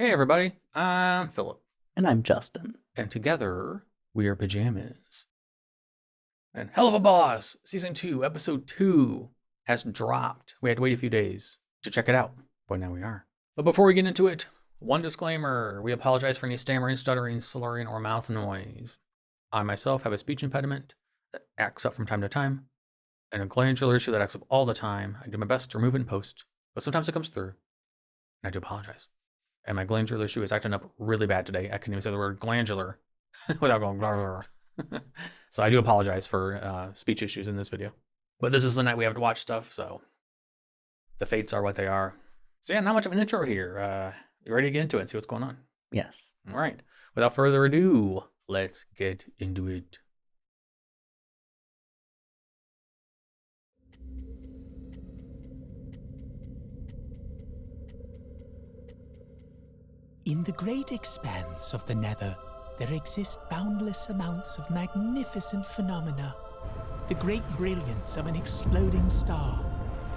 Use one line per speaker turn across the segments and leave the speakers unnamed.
Hey everybody, I'm Phillip.
And I'm Justin.
And together, we are Pajamas. And Helluva Boss, Season 2, Episode 2 has dropped. We had to wait a few days to check it out, but now we are. But before we get into it, one disclaimer. We apologize for any stammering, stuttering, slurring, or mouth noise. I myself have a speech impediment that acts up from time to time, and a glandular issue that acts up all the time. I do my best to remove it in post, but sometimes it comes through, and I do apologize. And my glandular issue is acting up really bad today. I couldn't even say the word glandular without going blah, blah, blah. So I do apologize for speech issues in this video. But this is the night we have to watch stuff, so the fates are what they are. So yeah, not much of an intro here. You ready to get into it and see what's going on?
Yes.
All right. Without further ado, let's get into it.
In the great expanse of the Nether, there exist boundless amounts of magnificent phenomena. The great brilliance of an exploding star,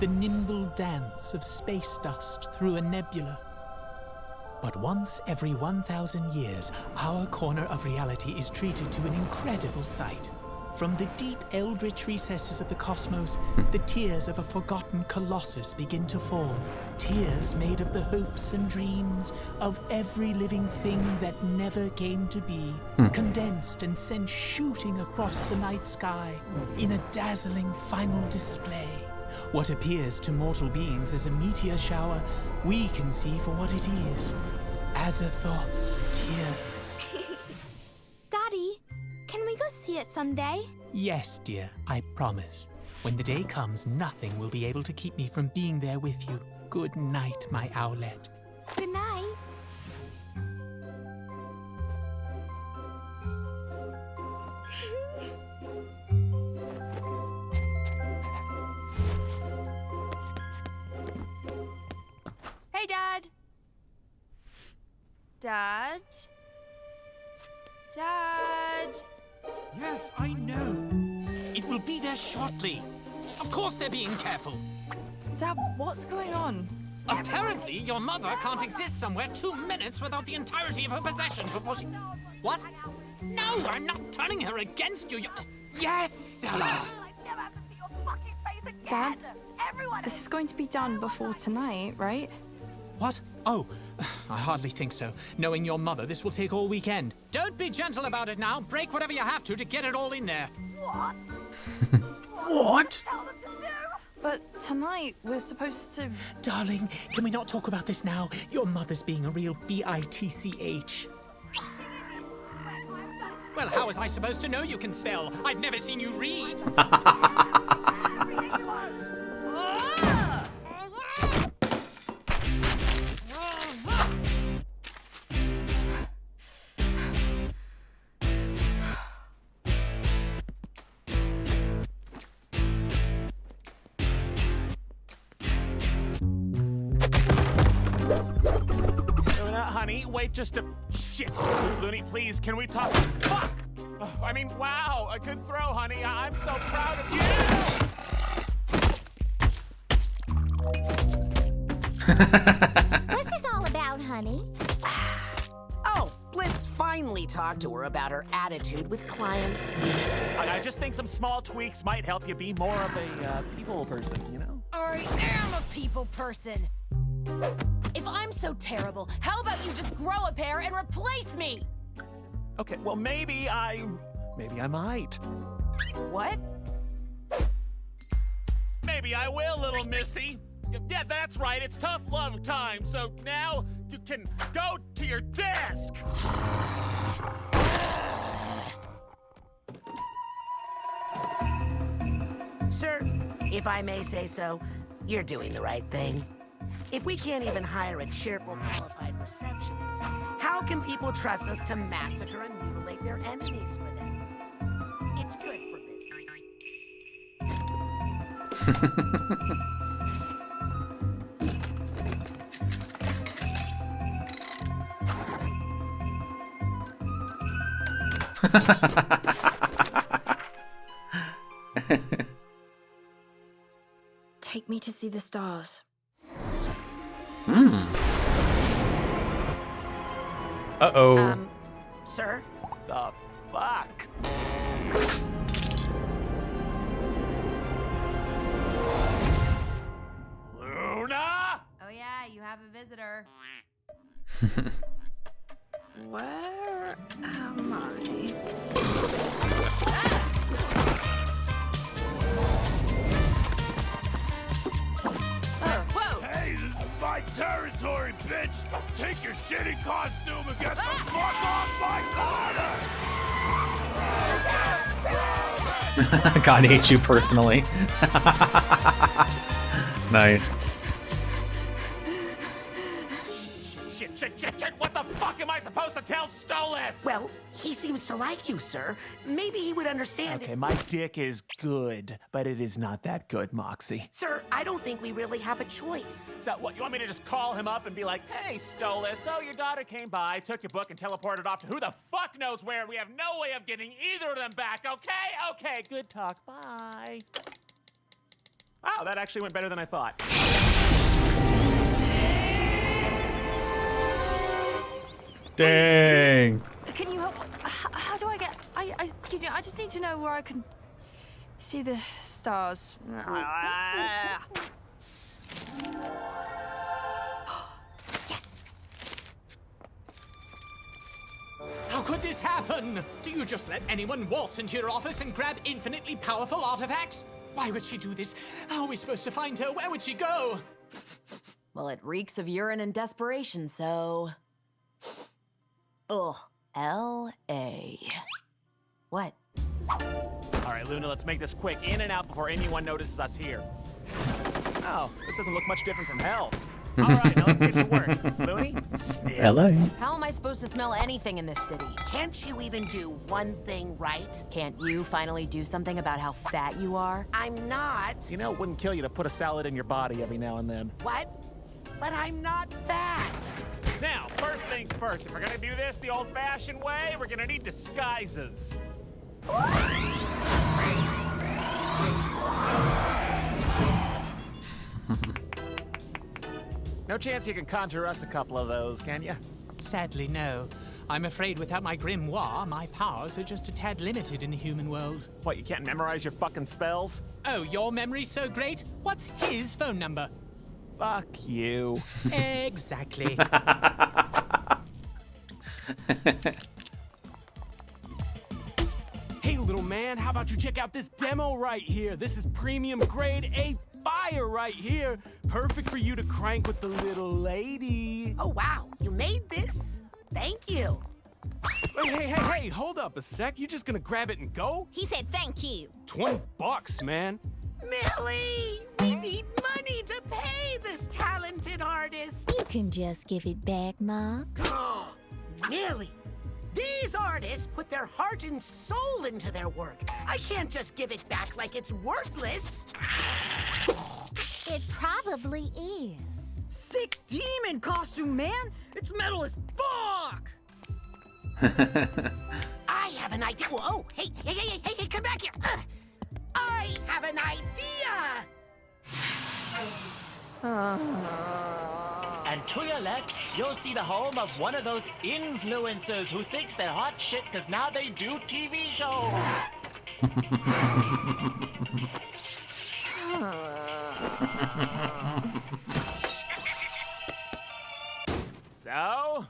the nimble dance of space dust through a nebula. But once every 1,000 years, our corner of reality is treated to an incredible sight. From the deep eldritch recesses of the cosmos, the tears of a forgotten colossus begin to form. Tears made of the hopes and dreams of every living thing that never came to be, condensed and sent shooting across the night sky in a dazzling final display. What appears to mortal beings as a meteor shower, we can see for what it is. Azathoth's tears.
Daddy, can we go see it someday?
Yes, dear, I promise. When the day comes, nothing will be able to keep me from being there with you. Good night, my owlet.
Good night. Hey, Dad. Dad? Dad?
Yes, I know. It will be there shortly. Of course they're being careful.
Dad, what's going on?
Apparently, your mother can't exist somewhere 2 minutes without the entirety of her possessions before she... What? No, I'm not turning her against you. Yes, Stella.
Dad, this is going to be done before tonight, right?
What? Oh, I hardly think so. Knowing your mother, this will take all weekend. Don't be gentle about it now. Break whatever you have to get it all in there.
What?
But tonight we're supposed to...
Darling, can we not talk about this now? Your mother's being a real bitch. Well, how was I supposed to know you can spell? I've never seen you read.
Honey, wait just a... Shit! Looney, please, can we talk? Fuck! I mean, wow, a good throw, honey. I'm so proud of you!
What's this all about, honey?
Oh, let's finally talk to her about her attitude with clients.
I just think some small tweaks might help you be more of a people person, you know?
I am a people person. If I'm so terrible, how about you just grow a pair and replace me?
Okay, well, maybe I might.
What?
Maybe I will, little missy. Yeah, that's right, it's tough love time, so now you can go to your desk.
Sir, if I may say so, you're doing the right thing. If we can't even hire a cheerful, qualified receptionist, how can people trust us to massacre and mutilate their enemies for them? It's good for business.
Take me to see the stars.
Uh-oh.
Sir?
The fuck? Luna?
Oh yeah, you have a visitor.
Where am I?
Whoa!
Hey, this is my territory, bitch! Take your shitty costume and get the fuck off my corner!
God hates you personally. Nice.
Shit, what the fuck am I supposed to tell Stolas?
Well, he seems to like you, sir. Maybe he would understand
Okay,
it.
my dick is good, but it is not that good, Moxie.
Sir, I don't think we really have a choice.
So what, you want me to just call him up and be like, hey, Stolas, oh, your daughter came by, took your book, and teleported off to who the fuck knows where, and we have no way of getting either of them back, okay? Okay, good talk, bye. Wow, that actually went better than I thought.
Dang.
Can you help? How do I get? Excuse me. I just need to know where I can see the stars. Yes.
How could this happen? Do you just let anyone waltz into your office and grab infinitely powerful artifacts? Why would she do this? How are we supposed to find her? Where would she go?
Well, it reeks of urine and desperation, so... Ugh. L.A. What?
All right, Luna, let's make this quick. In and out before anyone notices us here. Oh, this doesn't look much different from hell. All right, now let's get to work. Looney, sniff.
LA.
How am I supposed to smell anything in this city?
Can't you even do one thing right?
Can't you finally do something about how fat you are?
I'm not.
You know, it wouldn't kill you to put a salad in your body every now and then.
What? But I'm not fat.
Now, first things first, if we're gonna do this the old-fashioned way, we're gonna need disguises. No chance you can conjure us a couple of those, can you?
Sadly, no. I'm afraid without my grimoire, my powers are just a tad limited in the human world.
What, you can't memorize your fucking spells?
Oh, your memory's so great? What's his phone number?
Fuck you.
Exactly.
Hey, little man, how about you check out this demo right here? This is premium grade A fire right here. Perfect for you to crank with the little lady.
Oh, wow. You made this? Thank you.
Hey, hold up a sec. You just gonna grab it and go?
He said thank you.
$20, man.
Millie, we need money to pay this talented artist.
You can just give it back, Mox.
Millie, these artists put their heart and soul into their work. I can't just give it back like it's worthless.
It probably is.
Sick demon costume, man! It's metal as fuck!
I have an idea. Whoa, hey, come back here. I have an idea.
And to your left, you'll see the home of one of those influencers who thinks they're hot shit because now they do TV shows.
So?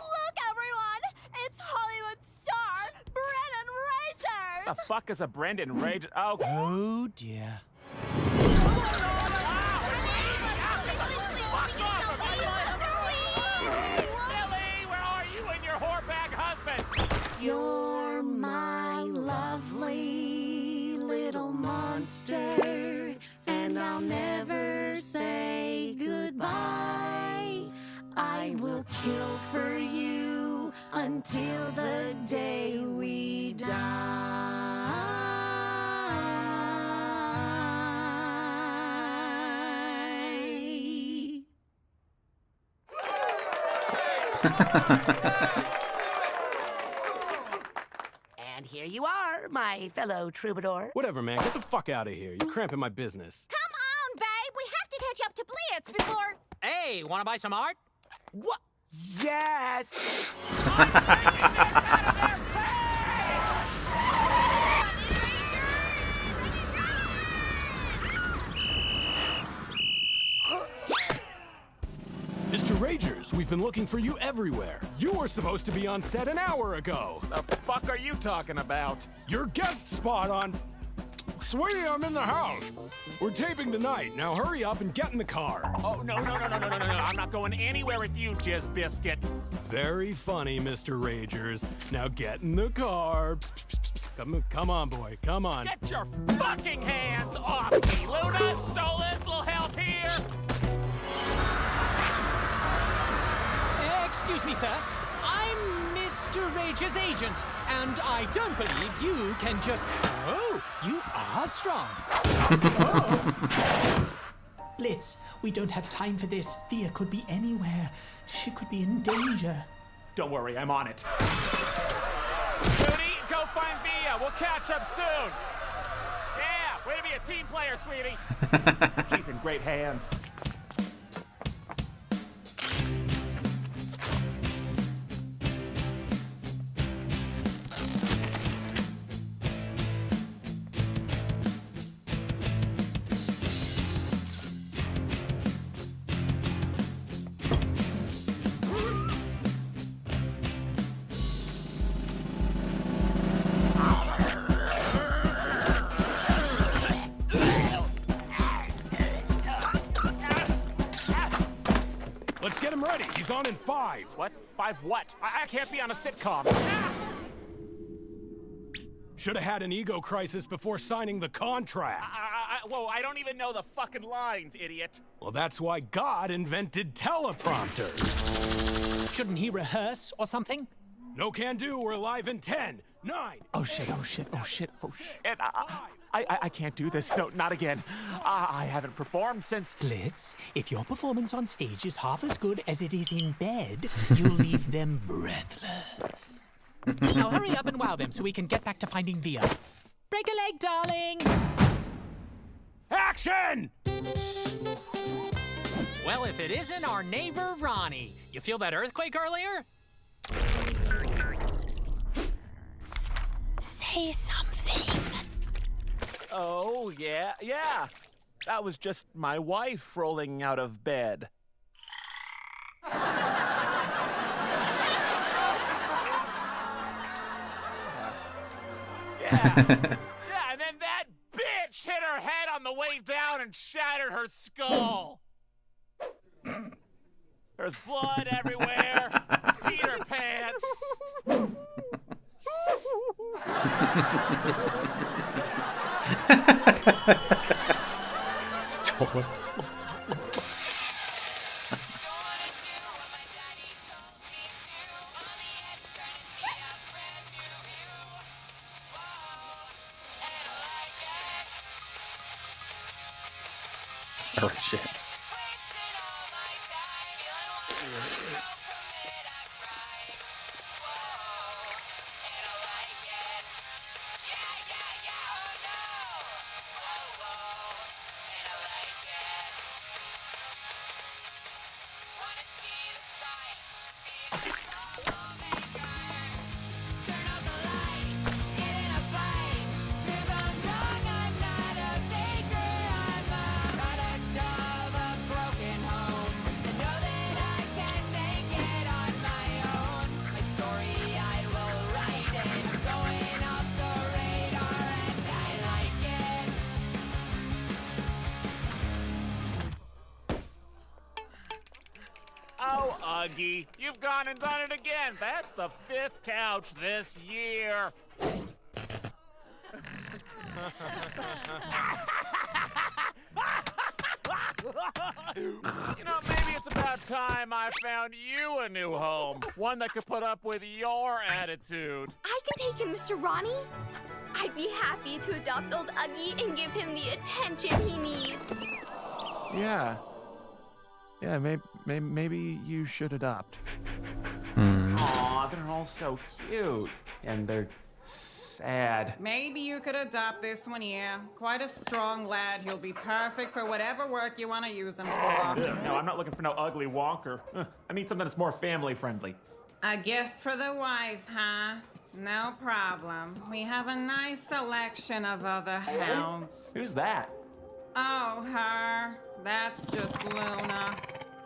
Look, everyone! It's Hollywood star Brennan Ragers!
The fuck is a Brendan Rage? Oh,
Oh dear.
Billy, where are you and your whorebag husband?
You're my lovely little monster, and I'll never say goodbye. I will kill for you until the day we die. And here you are, my fellow troubadour.
Whatever, man. Get the fuck out of here. You're cramping my business.
Come on, babe! We have to catch up to Blitz before...
Hey, wanna buy some art?
What? Yes!
Mr. Ragers, we've been looking for you everywhere. You were supposed to be on set an hour ago.
The fuck are you talking about?
Your guest spot on... Sweetie, I'm in the house. We're taping tonight. Now hurry up and get in the car.
Oh, no. I'm not going anywhere with you, Jizz Biscuit.
Very funny, Mr. Ragers. Now get in the car. Psst, psst, psst, psst. Come on, boy. Come on.
Get your fucking hands off me, Luna! Stolas, little help here!
Excuse me, sir. I'm Mr. Rage's agent, and I don't believe you can just... Oh, you are strong. Blitz, we don't have time for this. Via could be anywhere. She could be in danger.
Don't worry, I'm on it. Judy, go find Via. We'll catch up soon. Yeah, way to be a team player, sweetie. She's in great hands.
Let's get him ready. He's on in 5.
What? 5 what? I can't be on a sitcom.
Should have had an ego crisis before signing the contract.
Whoa, I don't even know the fucking lines, idiot.
Well, that's why God invented teleprompters.
Shouldn't he rehearse or something?
No can do. We're live in 10, 9.
Oh shit. And I can't do this. No, not again. I haven't performed since...
Blitz, if your performance on stage is half as good as it is in bed, you'll leave them breathless. Now hurry up and wow them so we can get back to finding Via. Break a leg, darling!
Action!
Well, if it isn't our neighbor, Ronnie. You feel that earthquake earlier? Say something.
Oh, yeah. That was just my wife rolling out of bed. Yeah, and then that bitch hit her head on the way down and shattered her skull. There's blood everywhere. Peter pants.
Stole it. Oh shit.
Oh, Uggy, you've gone and done it again. That's the 5th couch this year. You know, maybe it's about time I found you a new home. One that could put up with your attitude.
I can take him, Mr. Ronnie. I'd be happy to adopt old Uggy and give him the attention he needs.
Yeah, maybe you should adopt.
Hmm.
Aw, they're all so cute. And they're sad.
Maybe you could adopt this one here. Quite a strong lad. He'll be perfect for whatever work you want to use him for.
Ugh, no, I'm not looking for no ugly wonker. I need something that's more family friendly.
A gift for the wife, huh? No problem. We have a nice selection of other hounds.
Who's that?
Oh, her. That's just Luna.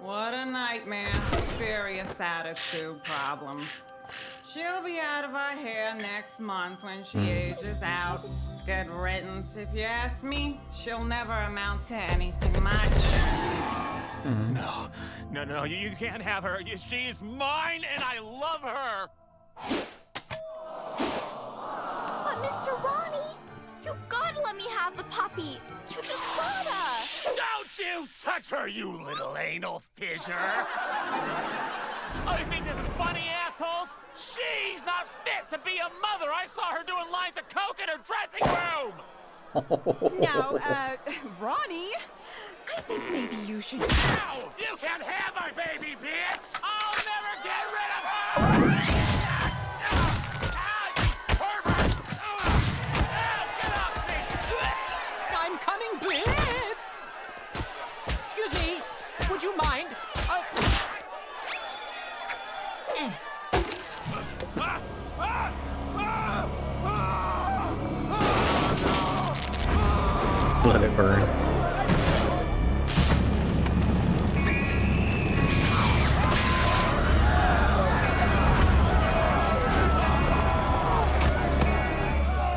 What a nightmare. Serious attitude problems. She'll be out of our hair next month when she ages out. Good riddance, if you ask me. She'll never amount to anything much.
No, you can't have her. She's mine and I love her.
But Mr. Ronnie, you gotta let me have the puppy. You just gotta.
Don't you touch her, you little anal fissure. Oh, you think this is funny, assholes? She's not fit to be a mother. I saw her doing lines of coke in her dressing room.
Now, Ronnie, I think maybe you should...
Ow! You can't have my baby, bitch! I'll never get rid of her! Get off me!
I'm coming, Blitz! Excuse me, would you mind?
Let it burn.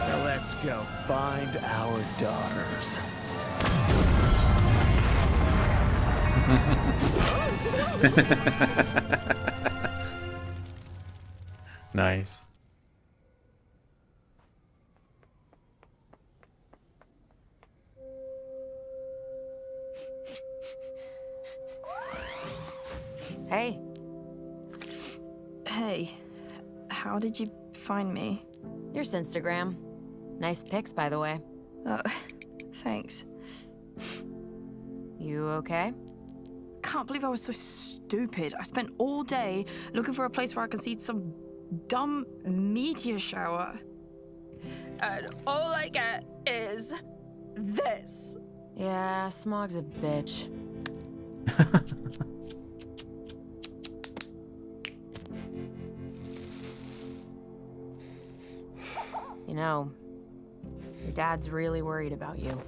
Now let's go find our daughters.
Nice.
Hey. Hey. How did you find me?
Your Instagram. Nice pics, by the way.
Oh, thanks.
You okay?
Can't believe I was so stupid. I spent all day looking for a place where I can see some dumb meteor shower. And all I get is this.
Yeah, Smog's a bitch. You know, your dad's really worried about you.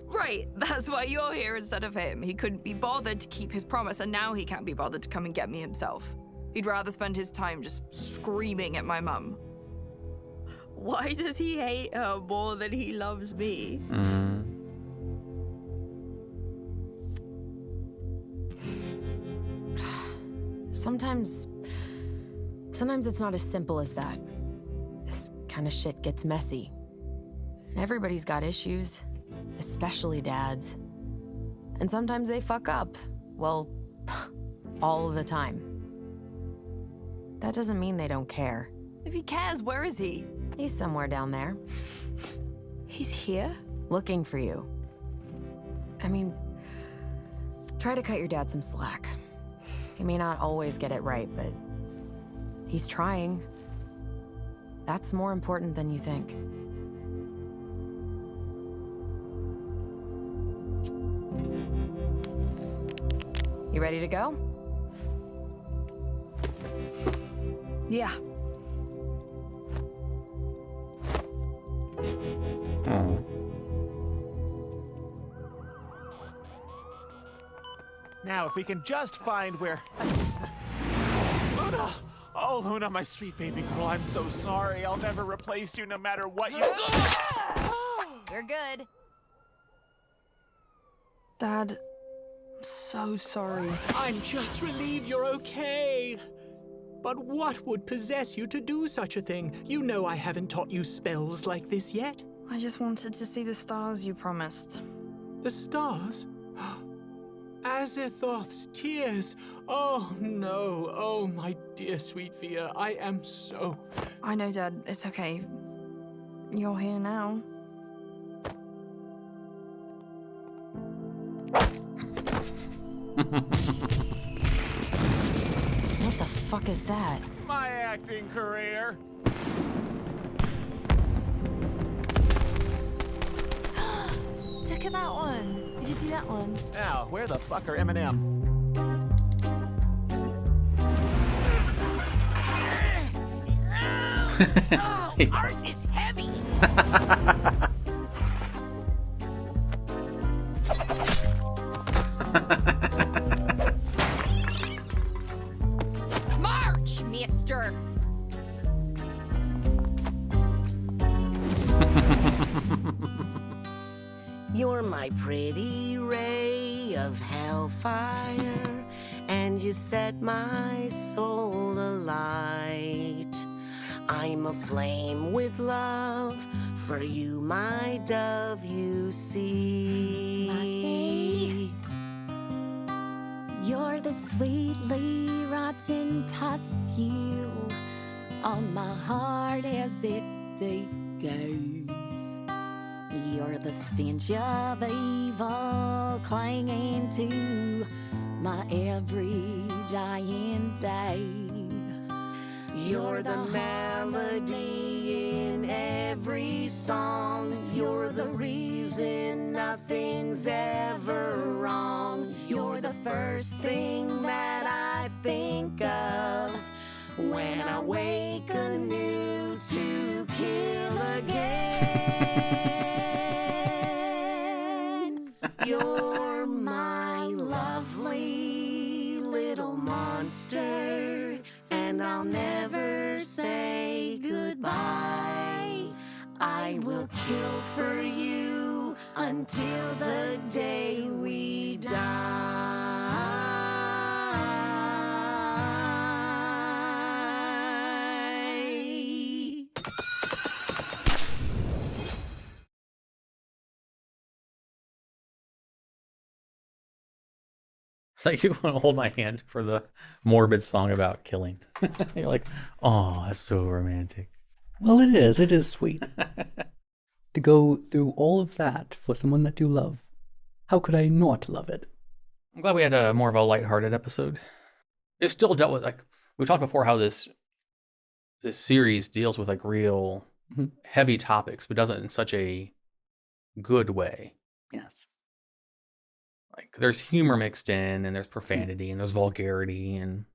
Right, that's why you're here instead of him. He couldn't be bothered to keep his promise, and now he can't be bothered to come and get me himself. He'd rather spend his time just screaming at my mum. Why does he hate her more than he loves me?
Sometimes it's not as simple as that. This kind of shit gets messy. And everybody's got issues, especially dads. And sometimes they fuck up. Well, all the time. That doesn't mean they don't care.
If he cares, where is he?
He's somewhere down there.
He's here?
Looking for you. I mean, try to cut your dad some slack. He may not always get it right, but he's trying. That's more important than you think. You ready to go?
Yeah.
Now, if we can just find where... Luna! Oh, Luna, my sweet baby girl, I'm so sorry. I'll never replace you no matter what you...
You're good.
Dad, I'm so sorry.
I'm just relieved you're okay. But what would possess you to do such a thing? You know I haven't taught you spells like this yet.
I just wanted to see the stars you promised.
The stars? Azathoth's tears. Oh, no. Oh, my dear sweet Via, I am so...
I know, Dad. It's okay. You're here now.
What the fuck is that?
My acting career.
at that one. Did you see that one?
Now, where the fuck are Eminem?
Art is heavy.
March, mister!
You're my pretty ray of hellfire, and you set my soul alight. I'm aflame with love for you, my dove, you see.
You're the sweetly rotten pustule on my heart as it decays. You're the stench of evil clinging to my every dying day.
You're the melody in every song. You're the reason nothing's ever wrong. You're the first thing that I think of when I wake anew to kill again. You're my lovely little monster, and I'll never say goodbye. I will kill for you until the day we die.
Like, you want to hold my hand for the morbid song about killing. You're like, oh, that's so romantic.
Well, it is. It is sweet. To go through all of that for someone that you love. How could I not love it?
I'm glad we had a more of a lighthearted episode. It still dealt with, like, we talked before how this series deals with, like, real heavy topics, but does it in such a good way.
Yes.
Like, there's humor mixed in, and there's profanity, and there's vulgarity, and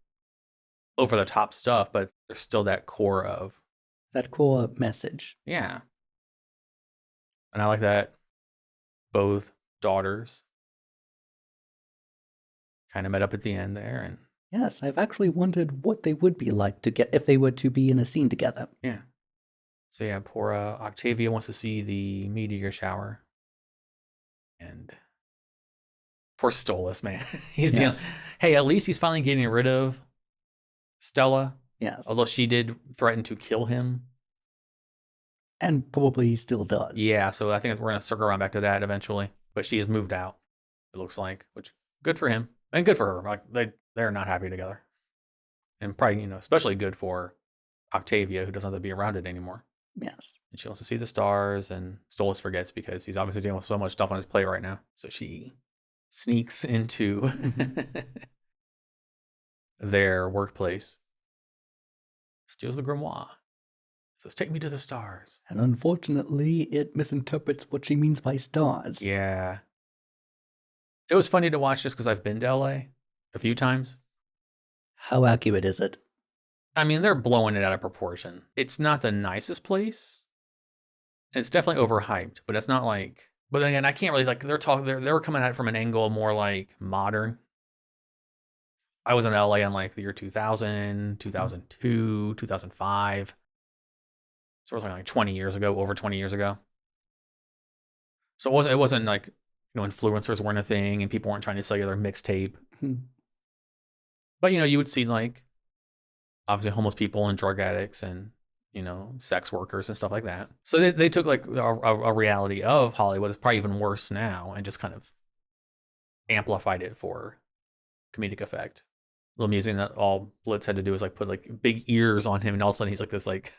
over-the-top stuff, but there's still that core
message.
Yeah. And I like that both daughters kind of met up at the end there, and
Yes, I've actually wondered what they would be like to get if they were to be in a scene together.
yeah. So yeah, poor Octavia wants to see the meteor shower, and poor Stolas, man. He's
Yes.
dealing. Hey, at least he's finally getting rid of Stella.
Yes.
Although she did threaten to kill him.
And probably still does.
Yeah, so I think we're going to circle around back to that eventually. But she has moved out, it looks like, which good for him and good for her. Like, they're not happy together. And probably, especially good for Octavia, who doesn't have to be around it anymore.
Yes.
And she wants to see the stars, and Stolas forgets because he's obviously dealing with so much stuff on his plate right now. So she sneaks into their workplace, steals the grimoire, says, "Take me to the stars."
And unfortunately, it misinterprets what she means by stars.
Yeah. It was funny to watch just because I've been to LA a few times.
How accurate is it?
I mean, they're blowing it out of proportion. It's not the nicest place. It's definitely overhyped, but it's not like. But again, I can't really like. They were coming at it from an angle more like modern. I was in LA in like the year 2000, 2002, 2005. So we're talking like 20 years ago, over 20 years ago. So it wasn't like, influencers weren't a thing and people weren't trying to sell you their mixtape. But, you would see like, obviously homeless people and drug addicts and, sex workers and stuff like that. So they took like a reality of Hollywood that's probably even worse now and just kind of amplified it for comedic effect. Little amusing that all Blitz had to do is like put like big ears on him, and all of a sudden he's like this like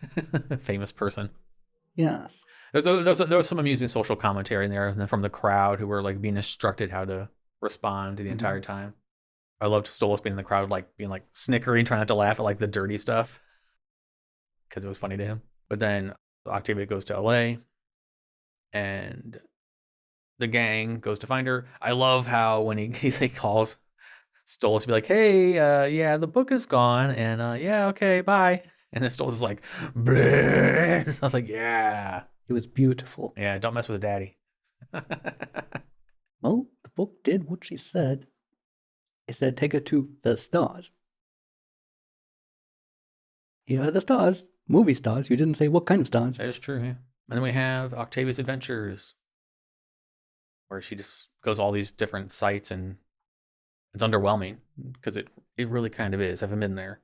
famous person.
Yes.
There was some amusing social commentary in there, and then from the crowd who were like being instructed how to respond the entire time. I loved Stolas being in the crowd, like being like snickering, trying not to laugh at like the dirty stuff because it was funny to him. But then Octavia goes to LA, and the gang goes to find her. I love how when he calls Stolas to be like, hey, yeah, the book is gone, and yeah, okay, bye. And then Stolas is like, bleh. I was like, yeah.
It was beautiful.
Yeah, don't mess with the daddy.
Well, the book did what she said. It said take her to the stars. Here are the stars. Movie stars. You didn't say what kind of stars.
That is true, yeah. And then we have Octavia's Adventures, where she just goes all these different sites, and it's underwhelming because it really kind of is. I haven't been there.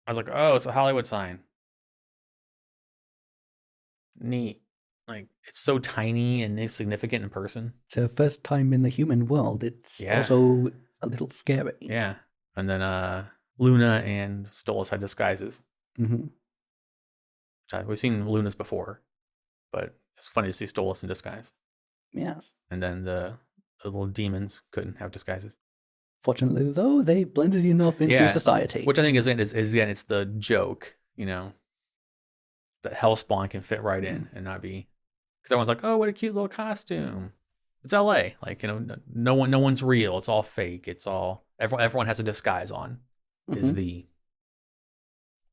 I was like, oh, it's a Hollywood sign. Neat. Like, it's so tiny and insignificant in person.
It's her first time in the human world. It's also a little scary.
Yeah. And then Luna and Stolas had disguises.
Mm-hmm.
We've seen Luna's before, but it's funny to see Stolas in disguise.
Yes.
And then the little demons couldn't have disguises.
Fortunately, though, they blended enough into society.
Which I think is again, it's the joke, that Hellspawn can fit right in and not be, because everyone's like, oh, what a cute little costume. It's LA. Like, no one's real. It's all fake. It's all, everyone has a disguise on, is the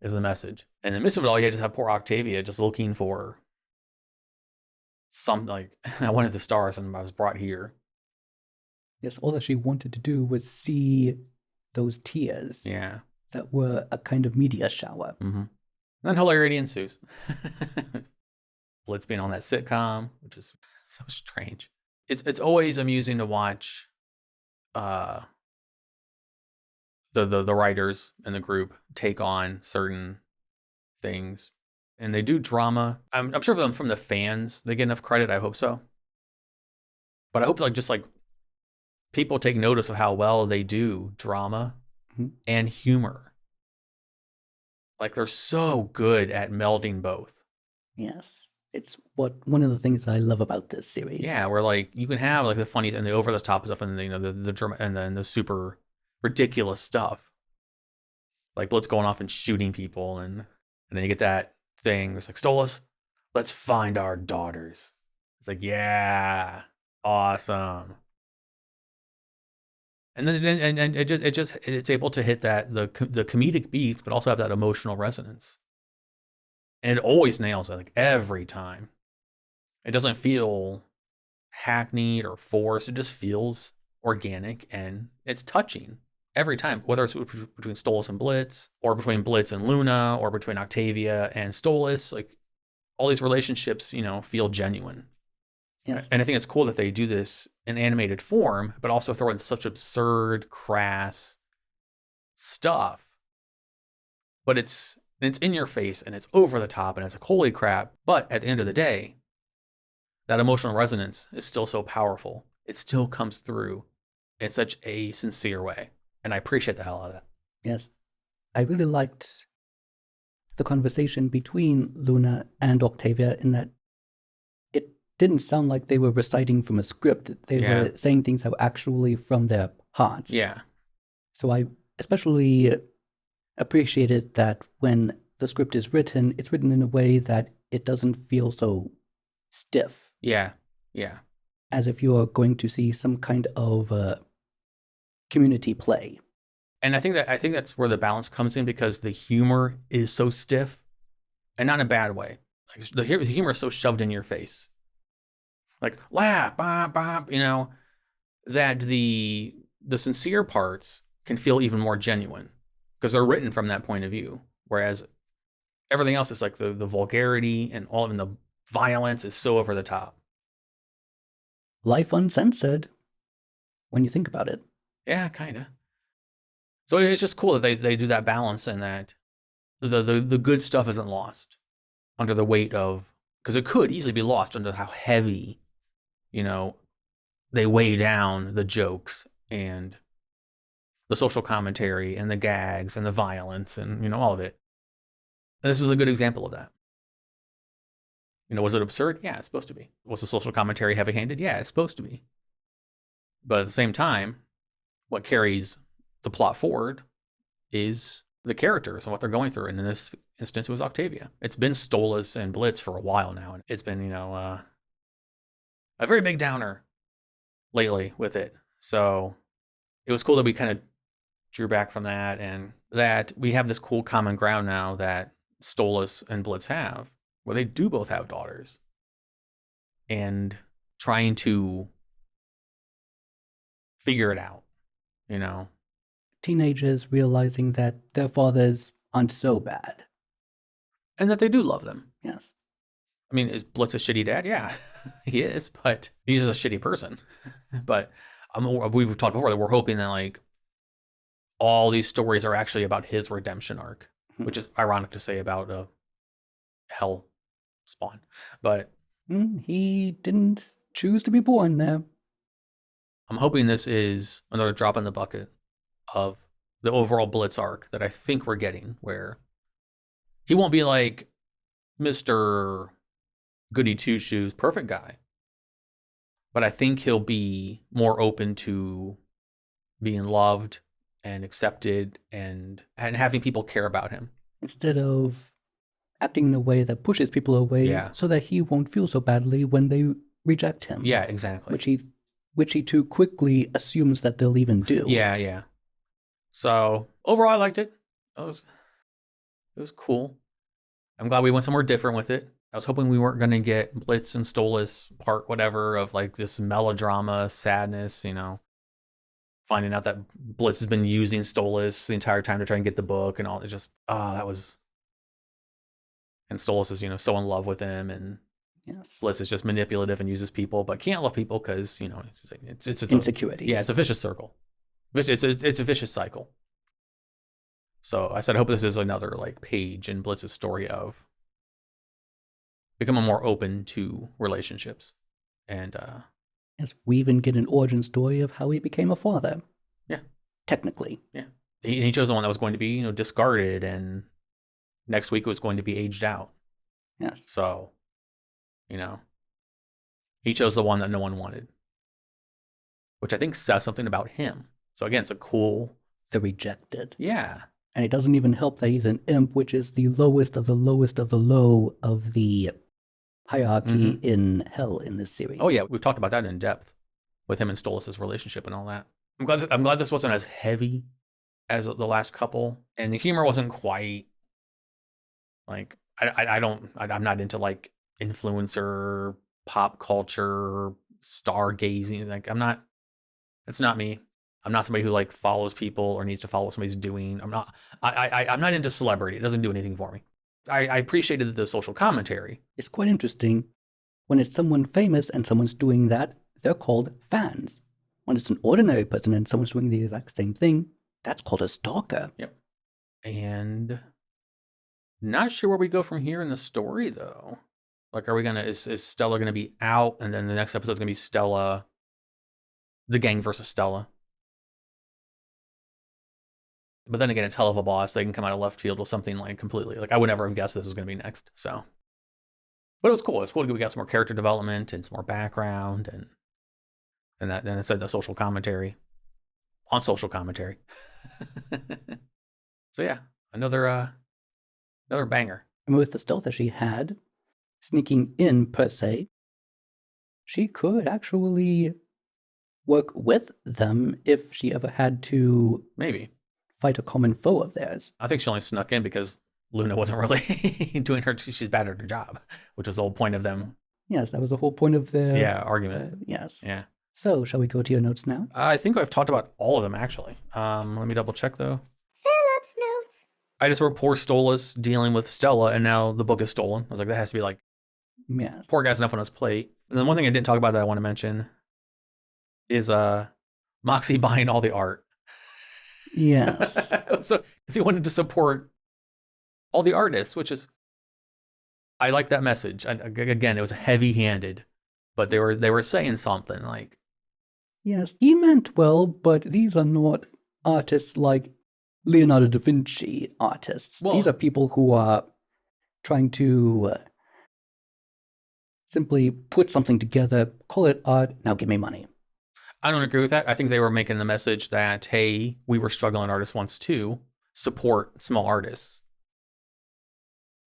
message. And in the midst of it all, you just have poor Octavia just looking for something like, I wanted the stars and I was brought here.
Yes, all that she wanted to do was see those tears.
Yeah.
That were a kind of media shower.
Mm-hmm. And then hilarity ensues. Blitz being on that sitcom, which is so strange. It's always amusing to watch the writers in the group take on certain things. And they do drama. I'm sure from the fans they get enough credit. I hope so. But I hope just people take notice of how well they do drama and humor. Like, they're so good at melding both.
Yes. It's one of the things I love about this series.
Yeah, where you can have the funny and the over the top stuff, and the drama, and then the super ridiculous stuff. Like Blitz going off and shooting people, and then you get that thing. It's like, Stolas, let's find our daughters. It's like, yeah, awesome. And then it's able to hit that the comedic beats, but also have that emotional resonance. And it always nails it, every time. It doesn't feel hackneyed or forced. It just feels organic and it's touching every time. Whether it's between Stolas and Blitz, or between Blitz and Luna, or between Octavia and Stolas, all these relationships, feel genuine.
Yes.
And I think it's cool that they do this in animated form, but also throw in such absurd, crass stuff. But it's in your face, and it's over the top, and it's like, holy crap. But at the end of the day, that emotional resonance is still so powerful. It still comes through in such a sincere way. And I appreciate the hell out of that.
Yes. I really liked the conversation between Luna and Octavia in that it didn't sound like they were reciting from a script. They were saying things that were actually from their hearts.
Yeah.
So I especially appreciated that when the script is written, it's written in a way that it doesn't feel so stiff.
Yeah. Yeah.
As if you're going to see some kind of community play.
And I think that's where the balance comes in, because the humor is so stiff, and not in a bad way. The humor is so shoved in your face. Laugh, bop, bop, that the sincere parts can feel even more genuine because they're written from that point of view. Whereas everything else is the vulgarity and all of the violence is so over the top.
Life uncensored, when you think about it.
Yeah, kind of. So it's just cool that they do that balance, and that the good stuff isn't lost under the weight of, because it could easily be lost under how heavy, they weigh down the jokes and the social commentary and the gags and the violence and, all of it. And this is a good example of that. Was it absurd? Yeah, it's supposed to be. Was the social commentary heavy-handed? Yeah, it's supposed to be. But at the same time, what carries the plot forward is the characters and what they're going through. And in this instance, it was Octavia. It's been Stolas and Blitz for a while now. And it's been, a very big downer lately with it. So it was cool that we kind of drew back from that, and that we have this cool common ground now that Stolas and Blitz have, where they do both have daughters. And trying to figure it out,
Teenagers realizing that their fathers aren't so bad.
And that they do love them.
Yes.
I mean, is Blitz a shitty dad? Yeah, he is, but he's just a shitty person. But we've talked before that we're hoping that, like, all these stories are actually about his redemption arc, which is ironic to say about Hell Spawn. But
he didn't choose to be born there.
I'm hoping this is another drop in the bucket of the overall Blitz arc that I think we're getting, where he won't be like Mr. Goody Two-Shoes, perfect guy. But I think he'll be more open to being loved and accepted and having people care about him.
Instead of acting in a way that pushes people away so that he won't feel so badly when they reject him.
Yeah, exactly.
Which he too quickly assumes that they'll even do.
Yeah. So overall, I liked it. It was cool. I'm glad we went somewhere different with it. I was hoping we weren't going to get Blitz and Stolas part whatever of like this melodrama, sadness, finding out that Blitz has been using Stolas the entire time to try and get the book and all. It just, that was... And Stolas is, so in love with him, and Blitz is just manipulative and uses people, but can't love people because, it's
insecurities.
It's a vicious circle. It's a vicious cycle. So I said, I hope this is another like page in Blitz's story of becoming more open to relationships. And
yes, we even get an origin story of how he became a father.
Yeah.
Technically.
Yeah. He chose the one that was going to be, discarded, and next week it was going to be aged out.
Yes.
So, he chose the one that no one wanted, which I think says something about him. So again, it's a cool...
The rejected.
Yeah.
And it doesn't even help that he's an imp, which is the lowest of the lowest of the low of the hierarchy in Hell in this series.
Oh yeah, we've talked about that in depth with him and Stolas' relationship and all that. I'm glad this wasn't as heavy as the last couple, and the humor wasn't quite like I'm not into like influencer pop culture stargazing. Like it's not me. I'm not somebody who like follows people or needs to follow what somebody's doing. I'm not into celebrity. It doesn't do anything for me. I appreciated the social commentary.
It's quite interesting. When it's someone famous and someone's doing that, they're called fans. When it's an ordinary person and someone's doing the exact same thing, that's called a stalker.
Yep. And not sure where we go from here in the story, though. Like, is Stella gonna be out, and then the next episode's gonna be Stella, the gang versus Stella? But then again, it's Helluva Boss. They can come out of left field with something like completely... Like, I would never have guessed this was going to be next, so... But it was cool. It's cool. We got some more character development and some more background, and that. Then it said the social commentary. On social commentary. So yeah, another banger.
And with the stealth that she had, sneaking in per se, she could actually work with them if she ever had to...
Maybe.
Fight a common foe of theirs.
I think she only snuck in because Luna wasn't really doing she's bad at her job, which was the whole point of them.
Yes, that was the whole point of their
argument.
Yes.
Yeah.
So, shall we go to your notes now?
I think I've talked about all of them actually. Let me double check though.
Phillip's notes.
I just wrote poor Stolas dealing with Stella, and now the book is stolen. I was like, that has to be like,
yes,
poor guy's enough on his plate. And then one thing I didn't talk about that I want to mention is Moxie buying all the art.
Yes.
So he wanted to support all the artists, which is, I like that message. And again, it was heavy-handed, but they were saying something like,
yes, he meant well, but these are not artists like Leonardo da Vinci artists.
Well,
these are people who are trying to simply put something together, call it art, now give me money.
I don't agree with that. I think they were making the message that, hey, we were struggling artists once too, support small artists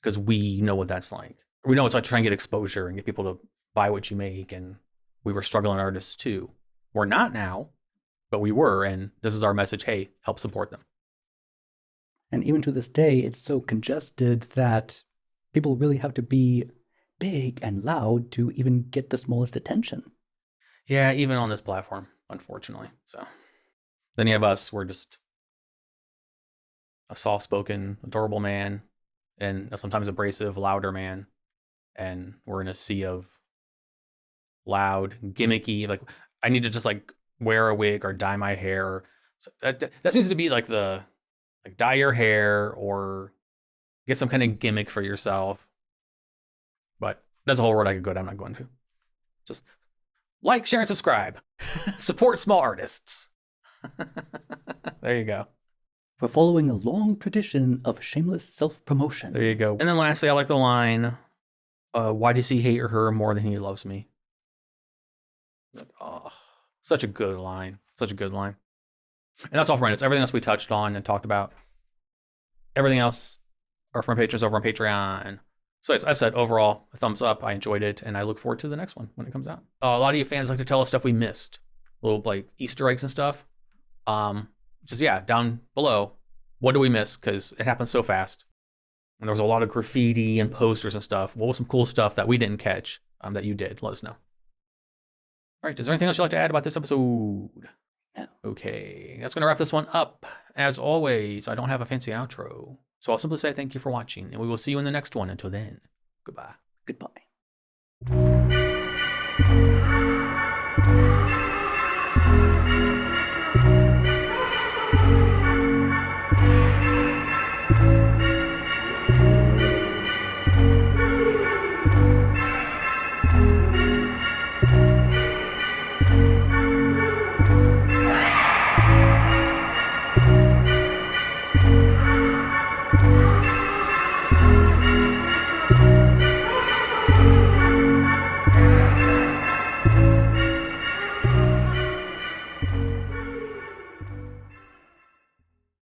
because we know what that's like. We know it's like trying to get exposure and get people to buy what you make, and we were struggling artists too. We're not now, but we were, and this is our message. Hey, help support them.
And even to this day, it's so congested that people really have to be big and loud to even get the smallest attention.
Yeah, even on this platform, unfortunately. So then you have us, we're just a soft-spoken, adorable man, and a sometimes abrasive, louder man. And we're in a sea of loud, gimmicky, like, I need to just like wear a wig or dye my hair. So that seems to be like the, like, dye your hair or get some kind of gimmick for yourself. But that's a whole road I could go down. I'm not going to. Just like, share, and subscribe. Support small artists. There you go.
We're following a long tradition of shameless self-promotion.
There you go. And then lastly, I like the line, why does he hate her more than he loves me? Oh, such a good line. Such a good line. And that's all for minutes. Everything else we touched on and talked about. Everything else are from patrons over on Patreon. So as I said, overall, a thumbs up. I enjoyed it, and I look forward to the next one when it comes out. A lot of you fans like to tell us stuff we missed. Little, like, Easter eggs and stuff. Just, yeah, down below. What do we miss? Because it happens so fast. And there was a lot of graffiti and posters and stuff. What was some cool stuff that we didn't catch that you did? Let us know. All right, is there anything else you'd like to add about this episode?
No.
Okay, that's going to wrap this one up. As always, I don't have a fancy outro. So I'll simply say thank you for watching, and we will see you in the next one. Until then, goodbye.
Goodbye.